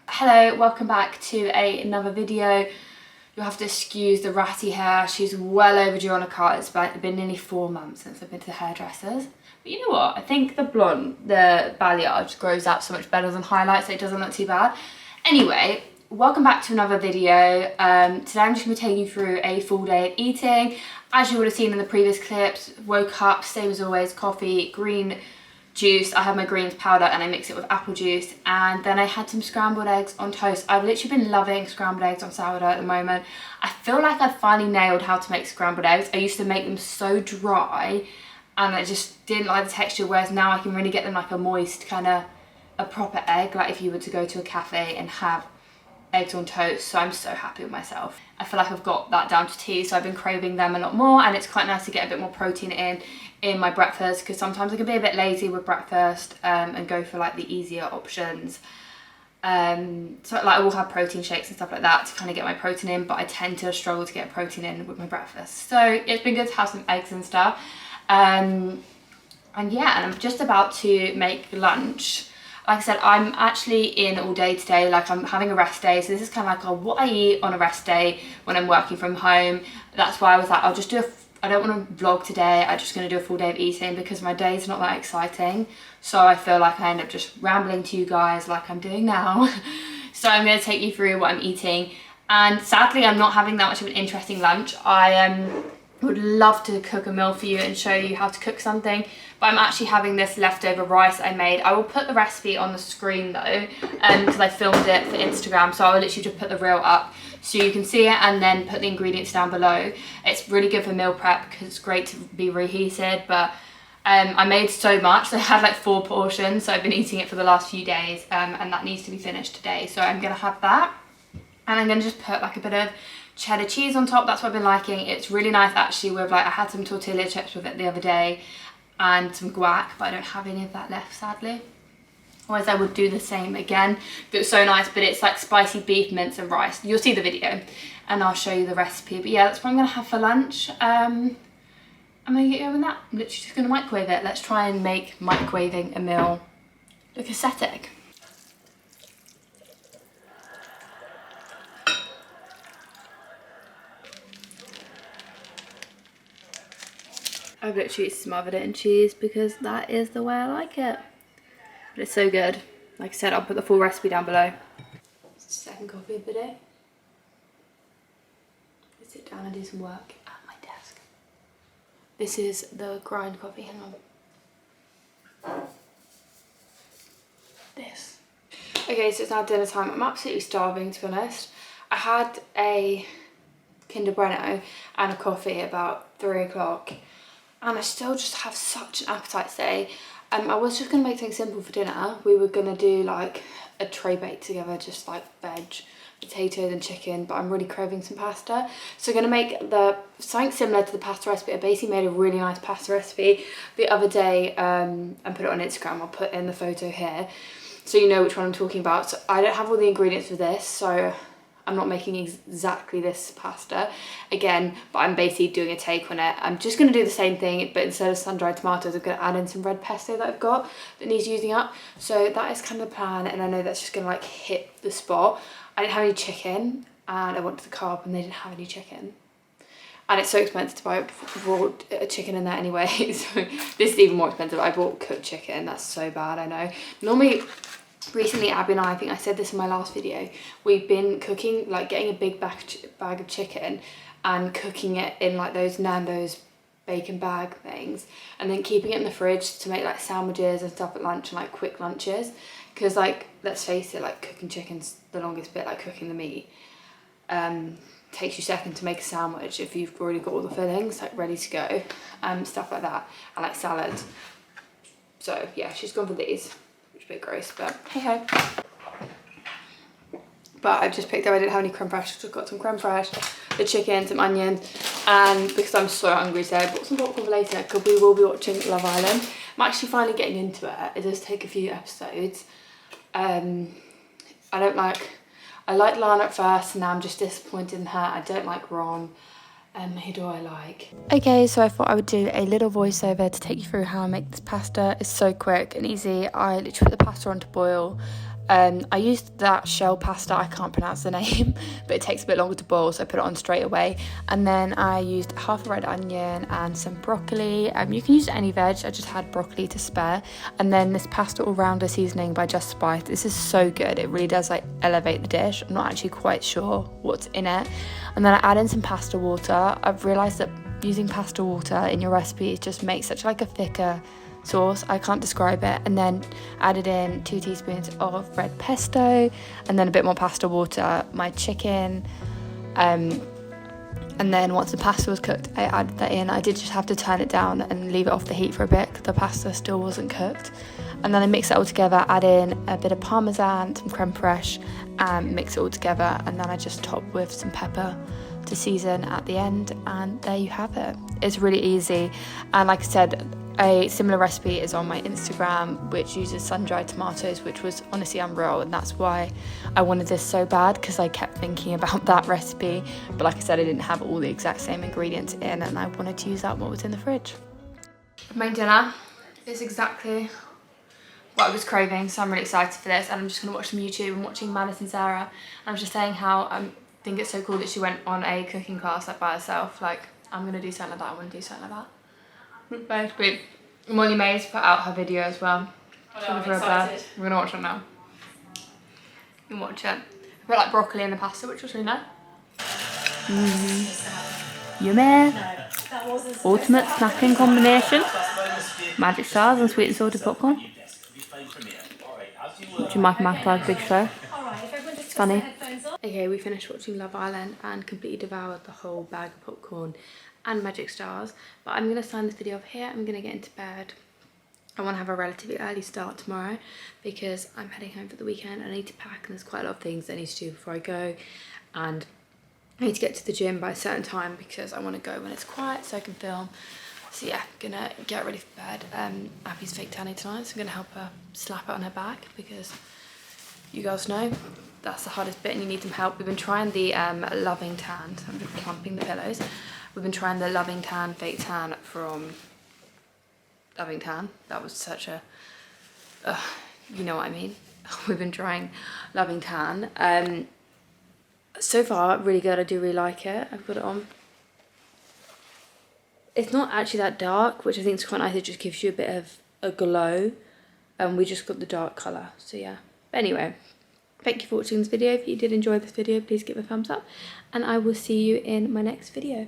Hello, welcome back to another video. You'll have to excuse the ratty hair. She's well overdue on a cut. It's been nearly 4 months since I've been to the hairdressers. But you know what? I think the balayage grows out so much better than highlights, so it doesn't look too bad. Anyway, welcome back to another video. Today I'm just going to be taking you through a full day of eating. As you would have seen in the previous clips, woke up, same as always, coffee, green juice. I have my greens powder and I mix it with apple juice, and then I had some scrambled eggs on toast. I've literally been loving scrambled eggs on sourdough at the moment. I feel like I've finally nailed how to make scrambled eggs. I used to make them so dry and I just didn't like the texture, whereas now I can really get them like a moist kind of a proper egg, like if you were to go to a cafe and have eggs on toast. So I'm so happy with myself. I feel like I've got that down to T, so I've been craving them a lot more, and it's quite nice to get a bit more protein in my breakfast, because sometimes I can be a bit lazy with breakfast and go for like the easier options. So like I will have protein shakes and stuff like that to kind of get my protein in, but I tend to struggle to get protein in with my breakfast. So it's been good to have some eggs and stuff. And yeah, and I'm just about to make lunch. Like I said, I'm actually in all day today. Like I'm having a rest day, so this is kind of like what I eat on a rest day when I'm working from home. That's why I was like, I'll just do I don't want to vlog today. I'm just going to do a full day of eating because my day's not that exciting. So I feel like I end up just rambling to you guys like I'm doing now. So I'm going to take you through what I'm eating. And sadly, I'm not having that much of an interesting lunch. I would love to cook a meal for you and show you how to cook something, but I'm actually having this leftover rice I made. I will put the recipe on the screen though, because I filmed it for Instagram, so I will literally just put the reel up so you can see it and then put the ingredients down below. It's really good for meal prep because it's great to be reheated, but I made so much. So I had like 4 portions, so I've been eating it for the last few days, and that needs to be finished today. So I'm gonna have that, and I'm gonna just put like a bit of cheddar cheese on top. That's what I've been liking. It's really nice actually with like, I had some tortilla chips with it the other day and some guac, but I don't have any of that left sadly. Otherwise I would do the same again. It's so nice, but it's like spicy beef, mince and rice. You'll see the video and I'll show you the recipe. But yeah, that's what I'm gonna have for lunch. I'm gonna get going with that. I'm literally just gonna microwave it. Let's try and make microwaving a meal look aesthetic. I've literally smothered it in cheese because that is the way I like it. But it's so good. Like I said, I'll put the full recipe down below. Second coffee of the day. I sit down and do some work at my desk. This is the grind coffee, hang on. This. Okay, so it's now dinner time. I'm absolutely starving, to be honest. I had a Kinder Bueno and a coffee about 3 o'clock. And I still just have such an appetite today. I was just gonna make something simple for dinner. We were gonna do like a tray bake together, just like veg, potatoes and chicken, but I'm really craving some pasta. So I'm gonna make something similar to the pasta recipe. I basically made a really nice pasta recipe the other day and put it on Instagram. I'll put in the photo here so you know which one I'm talking about. So I don't have all the ingredients for this, so I'm not making exactly this pasta again, but I'm basically doing a take on it. I'm just going to do the same thing, but instead of sun-dried tomatoes, I'm going to add in some red pesto that I've got that needs using up. So that is kind of the plan, and I know that's just going to like hit the spot. I didn't have any chicken, and I went to the co-op and they didn't have any chicken. And it's so expensive to buy raw chicken in there anyway, so this is even more expensive. I bought cooked chicken. That's so bad, I know. Normally, recently Abby and I think I said this in my last video, we've been cooking, like getting a big bag of chicken and cooking it in like those Nando's bacon bag things, and then keeping it in the fridge to make like sandwiches and stuff at lunch and like quick lunches, because like let's face it, like cooking chicken's the longest bit, like cooking the meat. Takes you a second to make a sandwich if you've already got all the fillings like ready to go, stuff like that, and like salads. So yeah, she's gone for these. A bit gross, but hey ho. But I've just picked up, I didn't have any creme fraiche, so I've got some creme fraiche, the chicken, some onion, and because I'm so hungry today, I bought some popcorn for later because we will be watching Love Island. I'm actually finally getting into it. It does take a few episodes. I liked Lana at first, and now I'm just disappointed in her. I don't like Ron. Who do I like? Okay, so I thought I would do a little voiceover to take you through how I make this pasta. It's so quick and easy. I literally put the pasta on to boil, I used that shell pasta, I can't pronounce the name, but it takes a bit longer to boil, so I put it on straight away. And then I used half a red onion and some broccoli. You can use any veg, I just had broccoli to spare. And then this pasta all-rounder seasoning by Just Spice. This is so good, it really does like elevate the dish. I'm not actually quite sure what's in it. And then I add in some pasta water. I've realised that using pasta water in your recipes just makes such like a thicker sauce, I can't describe it. And then added in 2 teaspoons of red pesto, and then a bit more pasta water, my chicken, and then once the pasta was cooked, I added that in. I did just have to turn it down and leave it off the heat for a bit because the pasta still wasn't cooked. And then I mix it all together, add in a bit of parmesan, some creme fraiche, and mix it all together. And then I just top with some pepper to season at the end, and there you have it. It's really easy, and like I said, a similar recipe is on my Instagram which uses sun-dried tomatoes, which was honestly unreal, and that's why I wanted this so bad, because I kept thinking about that recipe, but like I said, I didn't have all the exact same ingredients in, and I wanted to use that what was in the fridge. My dinner is exactly what I was craving, so I'm really excited for this, and I'm just going to watch some YouTube. I'm watching Madison Sarah, and I was just saying how I think it's so cool that she went on a cooking class like by herself. Like, I'm going to do something like that, I want to do something like that. Basically, Molly May's put out her video as well. I'm excited. We're gonna watch it now. You can watch it. I put like broccoli in the pasta, which was really nice. Yummy. No, that wasn't Ultimate snacking combination. Magic stars and sweet and salted popcorn. Watching Michael McIntyre's big show. It's funny. Okay, we finished watching Love Island and completely devoured the whole bag of popcorn and Magic Stars, but I'm going to sign this video off here. I'm going to get into bed. I want to have a relatively early start tomorrow because I'm heading home for the weekend. I need to pack, and there's quite a lot of things I need to do before I go, and I need to get to the gym by a certain time because I want to go when it's quiet so I can film. So yeah, gonna get ready for bed. Abby's fake tanning tonight, so I'm gonna help her slap it on her back because you guys know that's the hardest bit and you need some help. We've been trying the Loving Tan, so I'm just clumping the pillows. We've been trying the Loving Tan fake tan from Loving Tan. That was such a, you know what I mean. We've been trying Loving Tan. So far, really good. I do really like it. I've got it on. It's not actually that dark, which I think is quite nice. It just gives you a bit of a glow. And we just got the dark colour. So yeah. But anyway, thank you for watching this video. If you did enjoy this video, please give it a thumbs up. And I will see you in my next video.